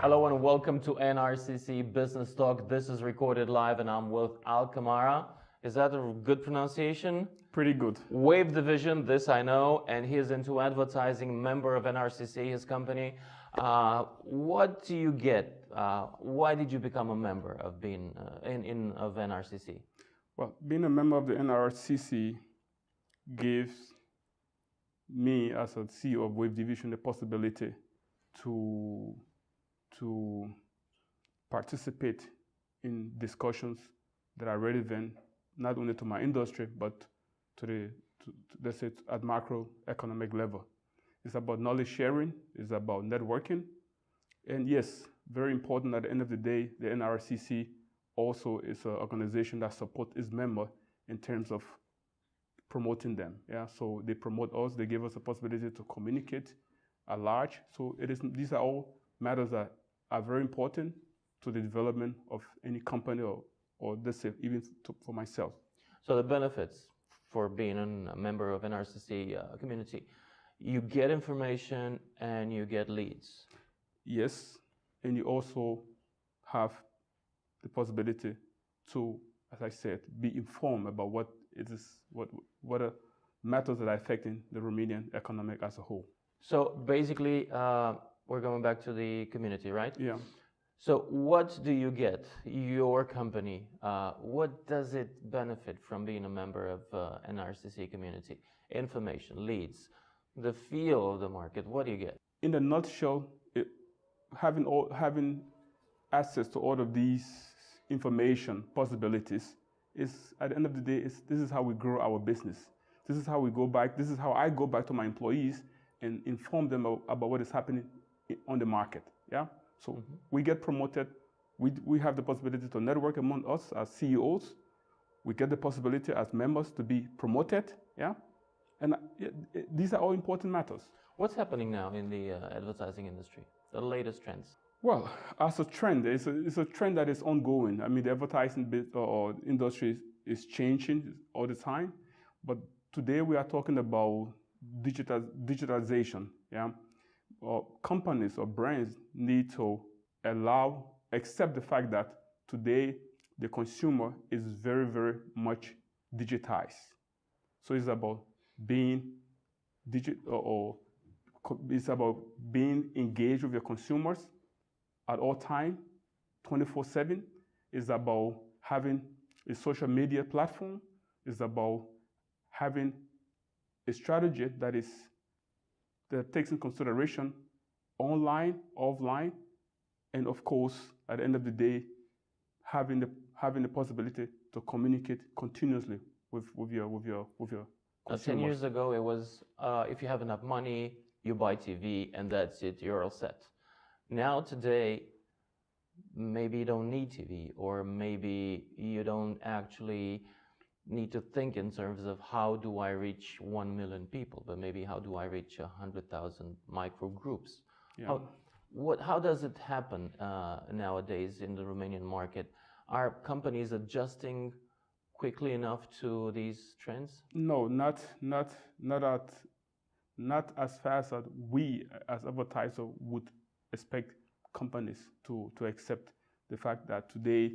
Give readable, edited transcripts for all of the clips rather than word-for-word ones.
Hello and welcome to NRCC Business Talk. This is recorded live and I'm with Kamara. Is that a good pronunciation? Pretty good. WaveDivision, this I know, and he is into advertising, member of NRCC, his company. What do you get? Why did you become a member of being of NRCC? Well, being a member of the NRCC gives me, as a CEO of WaveDivision, the possibility to participate in discussions that are relevant not only to my industry but to let's say at macroeconomic level. It's about knowledge sharing, it's about networking, and yes, very important at the end of the day, the NRCC also is an organization that supports its member in terms of promoting them. Yeah, so they promote us, they give us a possibility to communicate at large. So these are all matters that are very important to the development of any company or let's say even for myself. So the benefits for being a member of NRCC community, you get information and you get leads. Yes, and you also have the possibility to, as I said, be informed about what are matters that are affecting the Romanian economic as a whole. So basically, we're going back to the community, right? Yeah. So what do you get, your company? What does it benefit from being a member of NRCC community? Information, leads, the feel of the market, what do you get? In a nutshell, having access to all of these information possibilities is, at the end of the day, this is how we grow our business. This is how we go back, this is how I go back to my employees and inform them about what is happening on the market. Yeah. So we get promoted. We have the possibility to network among us as CEOs. We get the possibility as members to be promoted. Yeah. And these are all important matters. What's happening now in the advertising industry? The latest trends? Well, as a trend, it's a trend that is ongoing. I mean, the advertising bit or industry is changing all the time. But today we are talking about digitalization. Yeah. Companies or brands need to accept the fact that today the consumer is very, very much digitized. So it's about being it's about being engaged with your consumers at all time, 24/7. It's about having a social media platform. It's about having a strategy that takes in consideration online, offline, and of course, at the end of the day, having the possibility to communicate continuously with your consumers. 10 years ago, it was if you have enough money, you buy TV, and that's it, you're all set. Now today, maybe you don't need TV, or maybe you don't actually need to think in terms of how do I reach 1 million people, but maybe how do I reach 100,000 micro groups? Yeah. How does it happen nowadays in the Romanian market? Are companies adjusting quickly enough to these trends? No, not as fast as we as advertisers would expect companies to accept the fact that today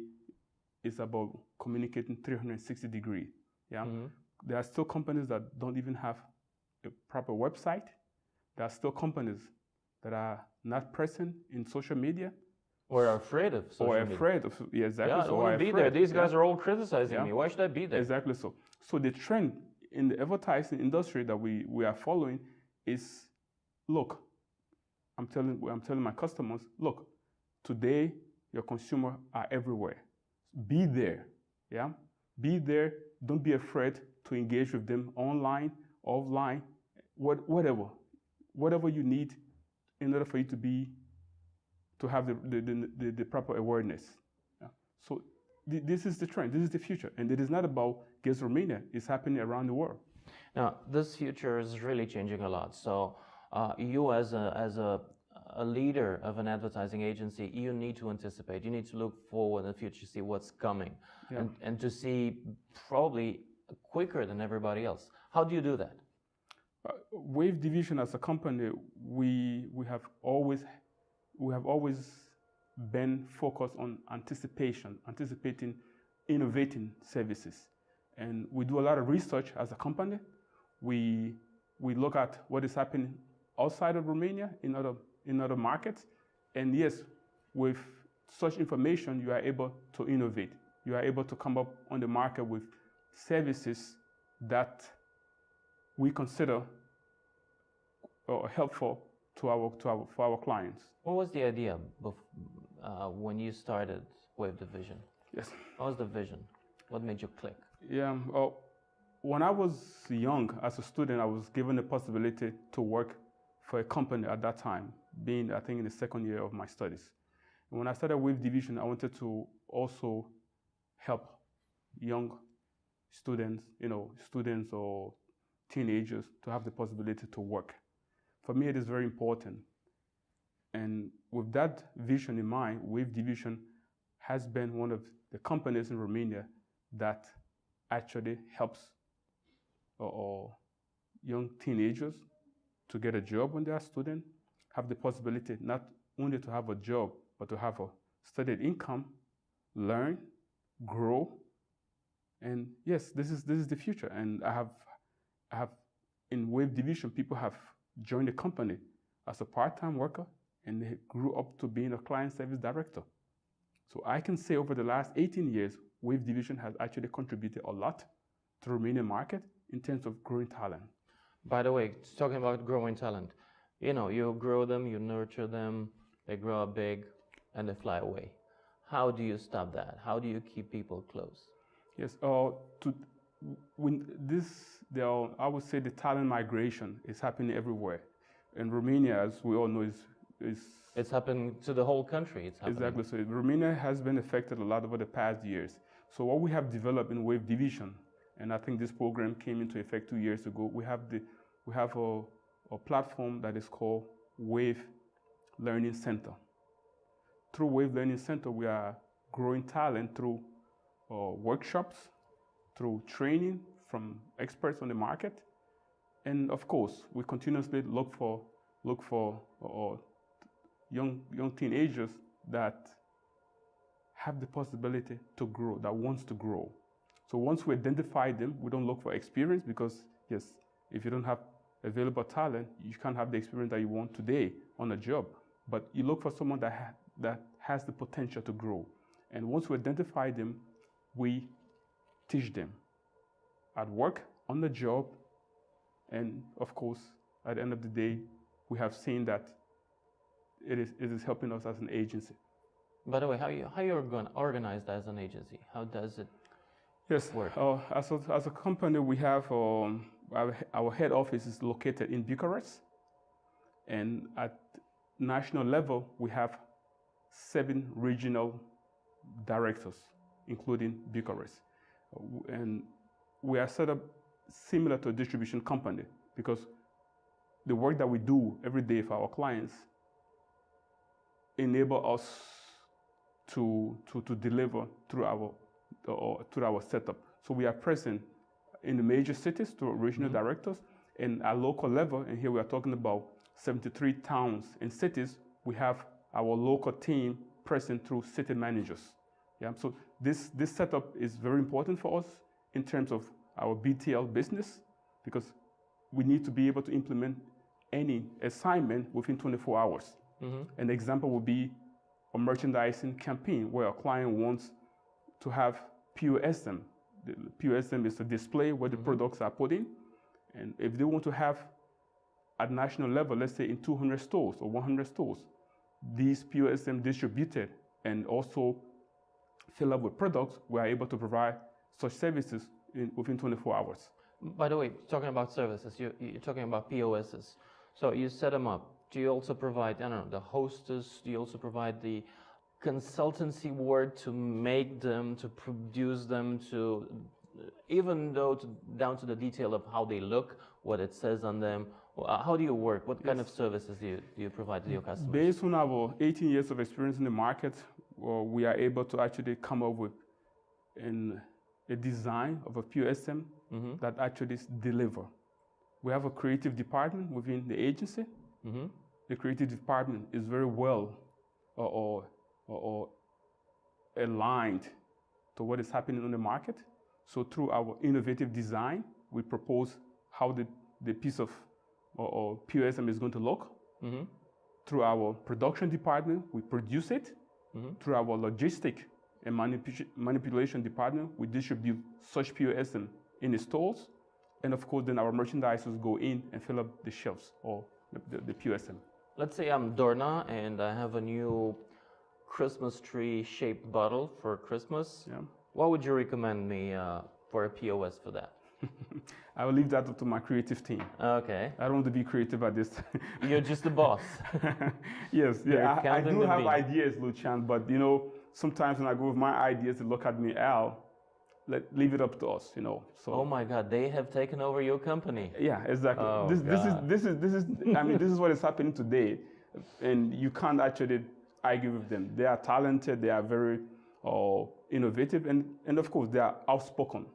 is about communicating 360 degrees. Yeah, There are still companies that don't even have a proper website. There are still companies that are not present in social media. Or are afraid of social media. Or afraid of, yeah, exactly. Yeah, I don't want to be there. These guys are all criticizing me. Why should I be there? Exactly so. So the trend in the advertising industry that we are following is, look, I'm telling my customers, look, today your consumers are everywhere. Be there, yeah? Be there. Don't be afraid to engage with them online, offline, whatever you need in order for you to have the proper awareness. Yeah? So this is the trend. This is the future, and it is not about just Romania. It's happening around the world. Now, this future is really changing a lot. So, you as a leader of an advertising agency, you need to anticipate. You need to look forward in the future, see what's coming, and to see probably quicker than everybody else. How do you do that? WaveDivision as a company, we have always been focused on anticipating, innovating services. And we do a lot of research as a company. We look at what is happening outside of Romania in other markets. And yes, with such information, you are able to innovate. You are able to come up on the market with services that we consider helpful for our clients. What was the idea when you started WaveDivision? Yes. What was the vision? What made you click? Yeah. When I was young, as a student, I was given the possibility to work for a company at that time, being, I think, in the second year of my studies. And when I started WaveDivision, I wanted to also help young students, students or teenagers to have the possibility to work. For me, it is very important. And with that vision in mind, WaveDivision has been one of the companies in Romania that actually helps young teenagers to get a job when they are students, have the possibility not only to have a job, but to have a steady income, learn, grow. And yes, this is the future. And I have in WaveDivision, people have joined the company as a part-time worker, and they grew up to being a client service director. So I can say over the last 18 years, WaveDivision has actually contributed a lot to the Romanian market in terms of growing talent. By the way, talking about growing talent, you grow them, you nurture them, they grow up big, and they fly away. How do you stop that? How do you keep people close? Yes, I would say the talent migration is happening everywhere. And Romania, as we all know, it's happening to the whole country. It's happening. Exactly. So Romania has been affected a lot over the past years. So what we have developed in WaveDivision, and I think this program came into effect 2 years ago, we have a platform that is called Wave Learning Center. Through Wave Learning Center, we are growing talent through workshops, through training from experts on the market, and of course, we continuously look for young teenagers that have the possibility to grow, that wants to grow. So once we identify them, we don't look for experience because, yes, if you don't have available talent, you can't have the experience that you want today on a job. But you look for someone that has the potential to grow. And once we identify them, we teach them at work, on the job, and of course, at the end of the day, we have seen that it is helping us as an agency. By the way, how you're organized as an agency? How does it work? As a company, we have our head office is located in Bucharest, and at national level, we have 7 regional directors, including Bucharest. And we are set up similar to a distribution company because the work that we do every day for our clients enable us to deliver through our setup. So we are present in the major cities through regional directors, and at local level, and here we are talking about 73 towns and cities, we have our local team present through city managers. Yeah, so this setup is very important for us in terms of our BTL business because we need to be able to implement any assignment within 24 hours. An example would be a merchandising campaign where a client wants to have POSM. The POSM is a display where the products are put in. And if they want to have at national level, let's say in 200 stores or 100 stores, these POSM distributed and also fill up with products, we are able to provide such services within 24 hours. By the way, talking about services, you're talking about POSs. So you set them up. Do you also provide, the hostess? Do you also provide the consultancy work to make them, to produce them, to even though down to the detail of how they look, what it says on them? How do you work? What kind of services do you provide to your customers? Based on our 18 years of experience in the market, we are able to actually come up with a design of a POSM that actually deliver. We have a creative department within the agency. The creative department is very well or aligned to what is happening on the market. So through our innovative design, we propose how the piece of or POSM is going to look. Mm-hmm. Through our production department, we produce it. Mm-hmm. Through our logistic and manipulation department, we distribute such POSM in the stores. And of course, then our merchandisers go in and fill up the shelves or the POSM. Let's say I'm Dorna and I have a new Christmas tree shaped bottle for Christmas. Yeah. What would you recommend me for a POS for that? I will leave that up to my creative team. Okay. I don't want to be creative at this. You're just the boss. Yes, yeah. I do have bean. ideas, Lucian, but you know, sometimes when I go with my ideas, they look at me, Al, leave it up to us, you know. So. Oh my God, they have taken over your company. Yeah, exactly. Oh, this is. I mean, this is what is happening today, and you can't actually argue with them. They are talented. They are very innovative, and of course, they are outspoken.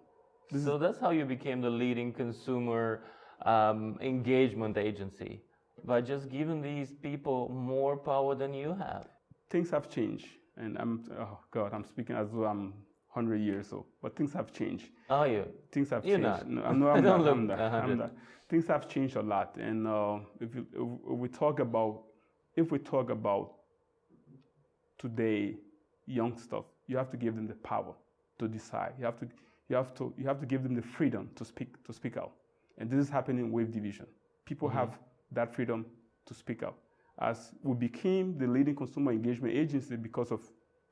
So that's how you became the leading consumer engagement agency, by just giving these people more power than you have. Things have changed, and I'm speaking as though I'm 100 years old, but things have changed. Are you? Things have You're changed. not. No, I'm Don't not. look 100. Things have changed a lot, and if we talk about today, young stuff, you have to give them the power to decide. You have to give them the freedom to speak out, and this is happening in WaveDivision. People have that freedom to speak out. As we became the leading consumer engagement agency because of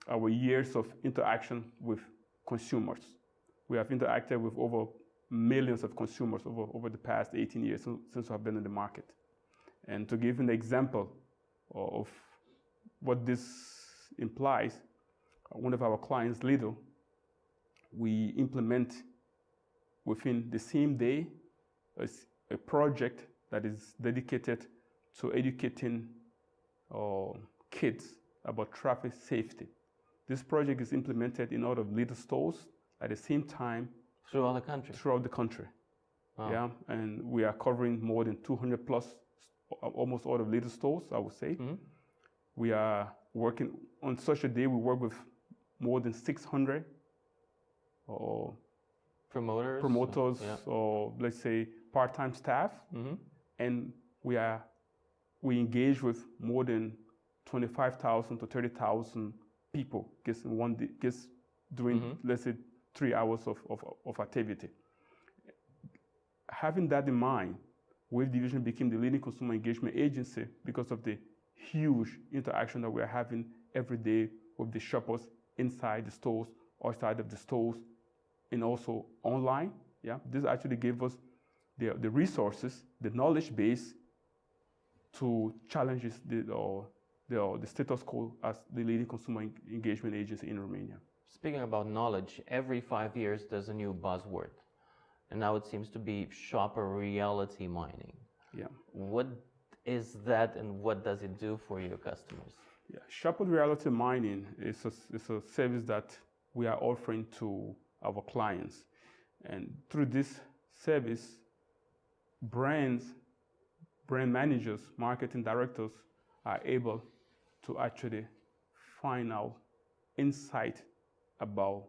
our years of interaction with consumers. We have interacted with over millions of consumers over the past 18 years since we have been in the market. And to give an example of what this implies, one of our clients, Lidl, we implement within the same day a project that is dedicated to educating kids about traffic safety. This project is implemented in all of Lidl stores at the same time Throughout the country? Throughout the country. Wow. Yeah, and we are covering more than 200 plus, almost all of Lidl stores, I would say. Mm-hmm. We are working, on such a day, we work with more than 600 promoters yeah. Or let's say part-time staff. Mm-hmm. And we engage with more than 25,000 to 30,000 people just in one day, just during, let's say, 3 hours of activity. Having that in mind, WaveDivision became the leading consumer engagement agency because of the huge interaction that we are having every day with the shoppers inside the stores, outside of the stores, and also online. Yeah, this actually gave us the resources, the knowledge base to challenge the status quo as the leading consumer engagement agency in Romania. Speaking about knowledge, every 5 years there's a new buzzword. And now it seems to be shopper reality mining. Yeah. What is that and what does it do for your customers? Yeah. Shopper reality mining is a service that we are offering to our clients. And through this service, brand managers, marketing directors are able to actually find out insight about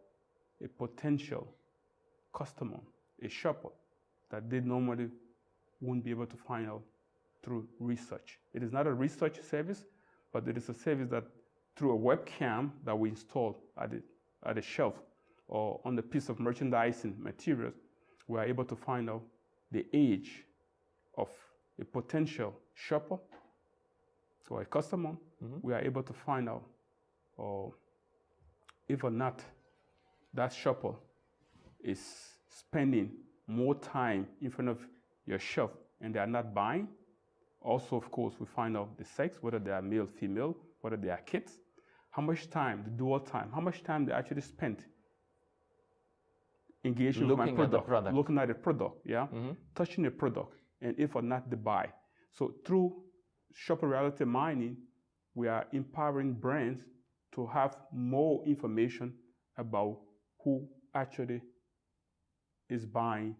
a potential customer, a shopper, that they normally wouldn't be able to find out through research. It is not a research service, but it is a service that through a webcam that we install at a shelf or on the piece of merchandising materials, we are able to find out the age of a potential shopper or a customer. Mm-hmm. We are able to find out if or not that shopper is spending more time in front of your shelf and they are not buying. Also, of course, we find out the sex, whether they are male, female, whether they are kids, how much time, the dual time, how much time they actually spent engaging with my product, looking at the product, yeah, touching the product, and if or not the buy. So through shopper reality mining, we are empowering brands to have more information about who actually is buying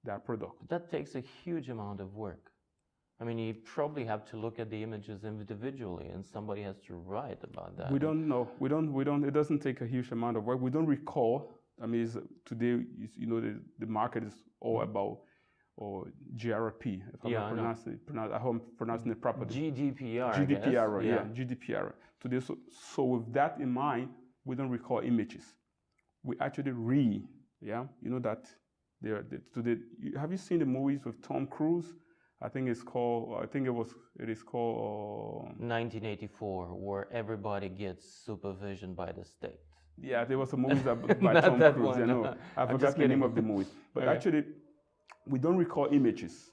that product. That takes a huge amount of work. I mean, you probably have to look at the images individually, and somebody has to write about that. We don't know. We don't. It doesn't take a huge amount of work. We don't recall. I mean, today, you know, the market is all about GRP. If I'm I hope I'm pronouncing it properly. GDPR. GDPR, yeah, GDPR. Today, so with that in mind, we don't recall images. We actually read. Yeah, you know that. Today, have you seen the movies with Tom Cruise? I think it's called. It is called 1984, where everybody gets supervision by the state. Yeah, there was a movie by Tom Cruise. I know. I forgot the name of the movie. But actually, we don't recall images.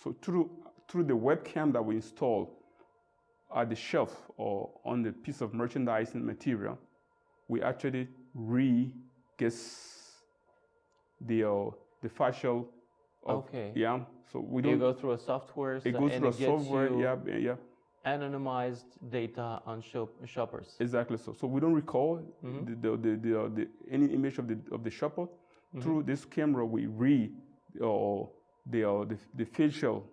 So through the webcam that we install at the shelf or on the piece of merchandising material, we actually guess the facial. Yeah. So we don't. You go through a software. It goes through a software. Yeah. Anonymized data on shoppers. Exactly. So we don't recall any image of the shopper. Through this camera, we read the facial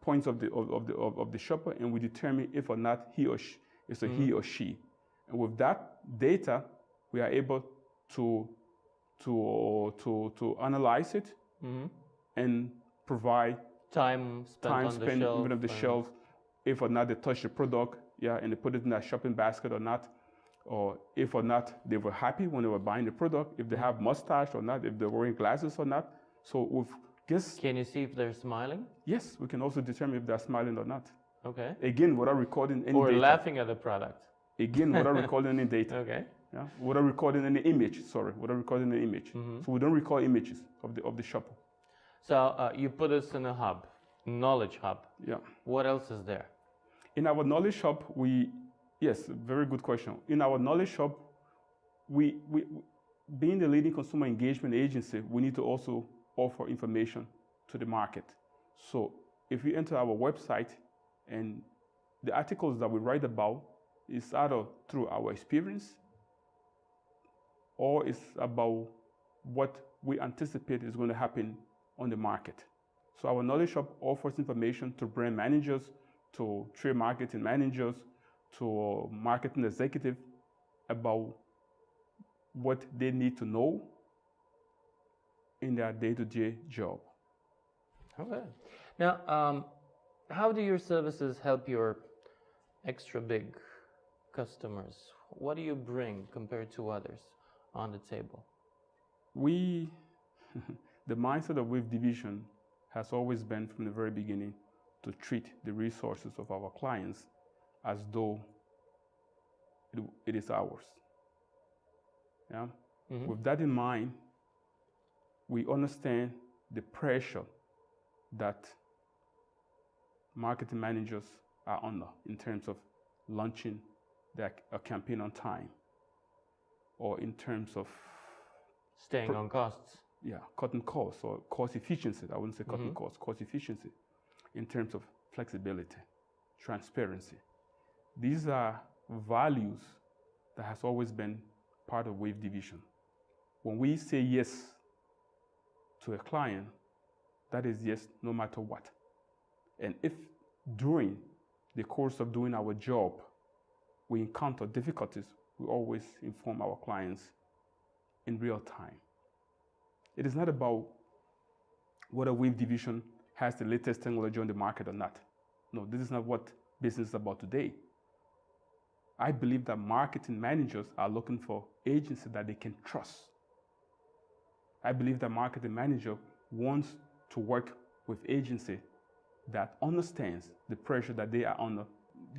points of the shopper, and we determine if or not he or she is a he or she. And with that data, we are able to analyze it and provide time spent on the shelf, if or not they touch the product, and they put it in that shopping basket or not, or if or not they were happy when they were buying the product, if they have mustache or not, if they're wearing glasses or not. So can you see if they're smiling? Yes, we can also determine if they're smiling or not. Okay. Again, without recording any or data. Laughing at the product. Again, without recording any data. Okay. Yeah, without recording any image. Without recording any image. So we don't record images of the shopper. So you put us in a hub, knowledge hub. Yeah. What else is there? In our knowledge hub, yes, very good question. In our knowledge hub, we being the leading consumer engagement agency, we need to also offer information to the market. So if you enter our website, and the articles that we write about is either through our experience, or it's about what we anticipate is going to happen on the market. So our knowledge hub offers information to brand managers, to trade marketing managers, to marketing executives about what they need to know in their day-to-day job. Okay. Now, how do your services help your extra big customers? What do you bring compared to others on the table? The mindset of WaveDivision has always been from the very beginning to treat the resources of our clients as though it is ours. Yeah? With that in mind, we understand the pressure that marketing managers are under in terms of launching a campaign on time, or in terms of staying on costs. Yeah, cutting costs or cost efficiency. I wouldn't say cutting costs, cost efficiency, in terms of flexibility, transparency. These are values that has always been part of WaveDivision. When we say yes to a client, that is yes no matter what. And if during the course of doing our job, we encounter difficulties, we always inform our clients in real time. It is not about whether WaveDivision has the latest technology on the market or not. No, this is not what business is about today. I believe that marketing managers are looking for agencies that they can trust. I believe that marketing manager wants to work with agency that understands the pressure that they are under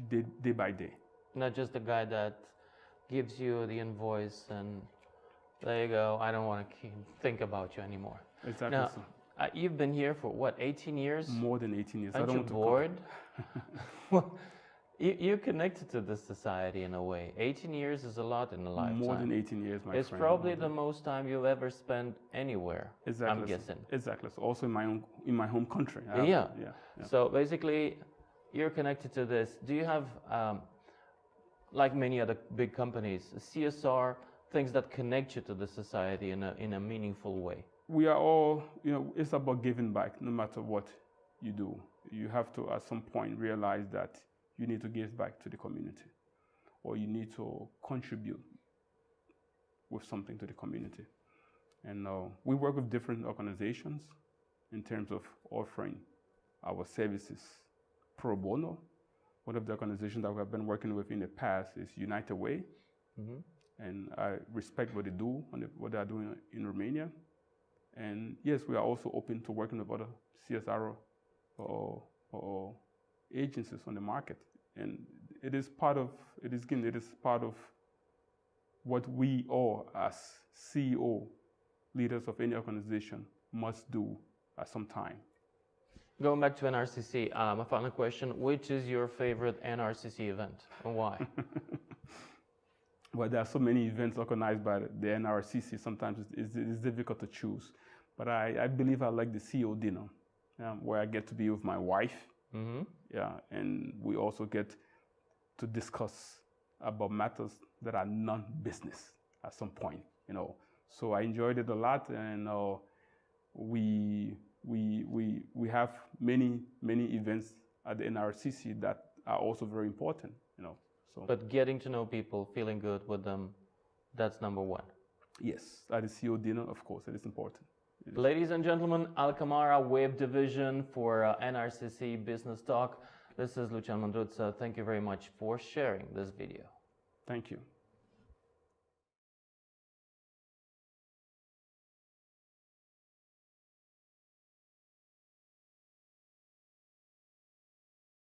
day by day. Not just the guy that gives you the invoice and there you go, I don't want to think about you anymore. Exactly. Now, you've been here for what, 18 years? More than 18 years. Aren't you bored? Well, you're connected to this society in a way. 18 years is a lot in a lifetime. More than 18 years, my friend. It's probably the most time you've ever spent anywhere, exactly. I'm guessing. Exactly. So also in my home country. Yeah. So basically, you're connected to this. Do you have, like many other big companies, CSR, things that connect you to the society in a meaningful way? We are all, it's about giving back no matter what. you do. You have to, at some point, realize that you need to give back to the community, or you need to contribute with something to the community. And we work with different organizations in terms of offering our services pro bono. One of the organizations that we have been working with in the past is United Way. And I respect what they do and what they are doing in Romania. And yes, we are also open to working with other CSR or agencies on the market. And it is part of what we all as CEO, leaders of any organization, must do at some time. Going back to NRCC, my final question, which is your favorite NRCC event and why? Well, there are so many events organized by the NRCC, sometimes it's difficult to choose. But I believe I like the CEO dinner, where I get to be with my wife. Yeah, and we also get to discuss about matters that are non-business at some point, you know. So I enjoyed it a lot, and we have many events at the NRCC that are also very important, you know. So. But getting to know people, feeling good with them, that's number one. Yes, at the CEO dinner, of course, it is important. Ladies and gentlemen, Kamara, WaveDivision for NRCC Business Talk. This is Lucian Mandruzza. Thank you very much for sharing this video. Thank you.